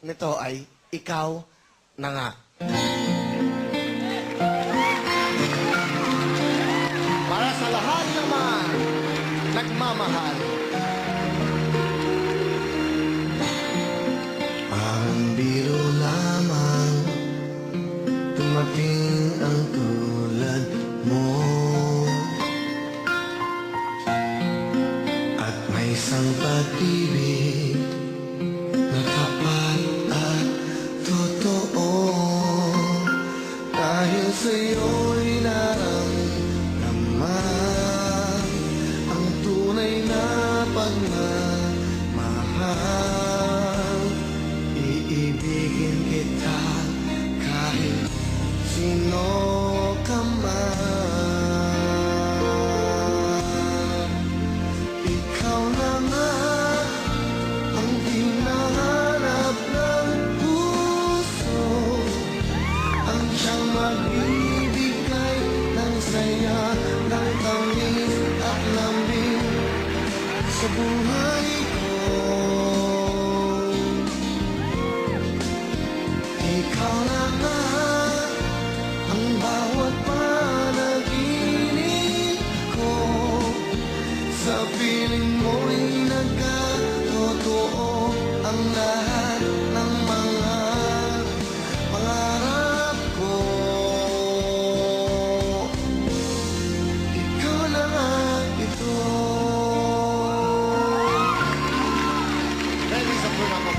nito ay Ikaw na Nga. Para sa lahat naman nagmamahal. Ang biro lamang dumating ang tulad mo, at may isang pag-ibig na tapat at totoo. Dahil sa'yo'y naramdaman ang tunay na pagmamahal. Iibigin kita kahit sino ka man. Ikaw na nga ang hinahanap ng puso, ang siyang magbibigay ng saya, ng tamis at lambing sa buhay ko. Ikaw na nga ang bawat panaginip ko, sa piling mo'y nagkatotoo ang lahat ng mga pangarap ko. Ikaw na nga ito. Ready sa puna ko.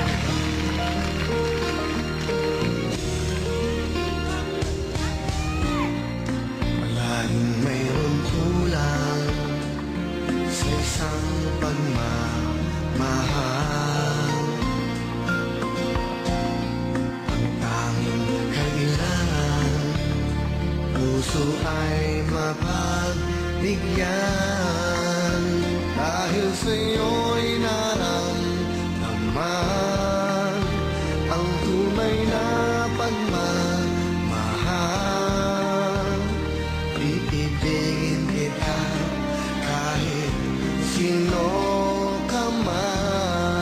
Palaging mayroon kulang sa isang pagmamahal. Ang tanging kailangan, puso ay mapagbigyan. Dahil sa'yo'y naramdaman ang tunay na pagmamahal. Iibigin kita kahit sino ka man.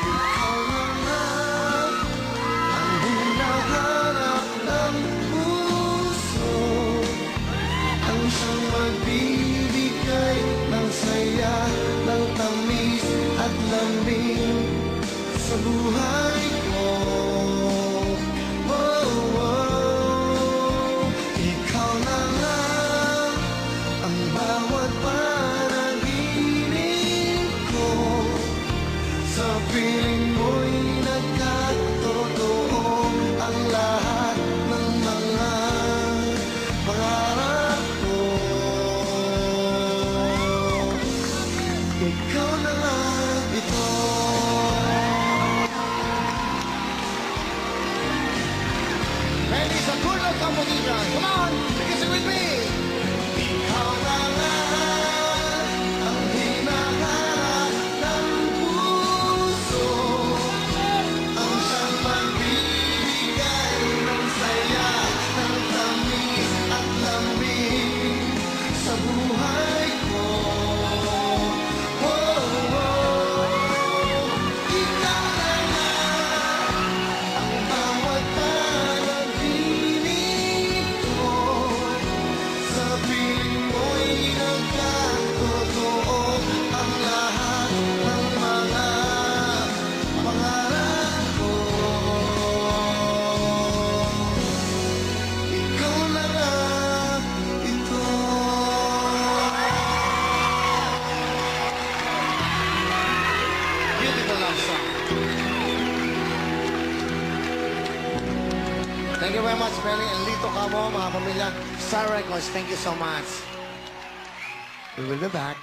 Ikaw na nga ang hinahanap ng puso, ang siyang magbibigay ng saya, ng tamis at lambing sa buhay ko. Oh, oh. Ikaw na nga ang bawat panaginip ko, sa piling mo'y nagkatotoo ang lahat ng mga pangarap ko. Ikaw na nga ito. Ready sa Kurla Competition. Come on, sing it with me. Ikaw na nga ang hinahanap ng puso, ang siyang magbibigay ng saya, ng tamis at lambing sa buhay ko. Oh, oh. Ikaw na nga ang bawat panaginip ko, sa piling mo'y nagkatotoo ang lahat ng mga pangarap ko. Ikaw na nga ito. Beautiful love song. Thank you very much, Benny and Lito Cabo, mga pamilya Star Records. Thank you so much. We will be back.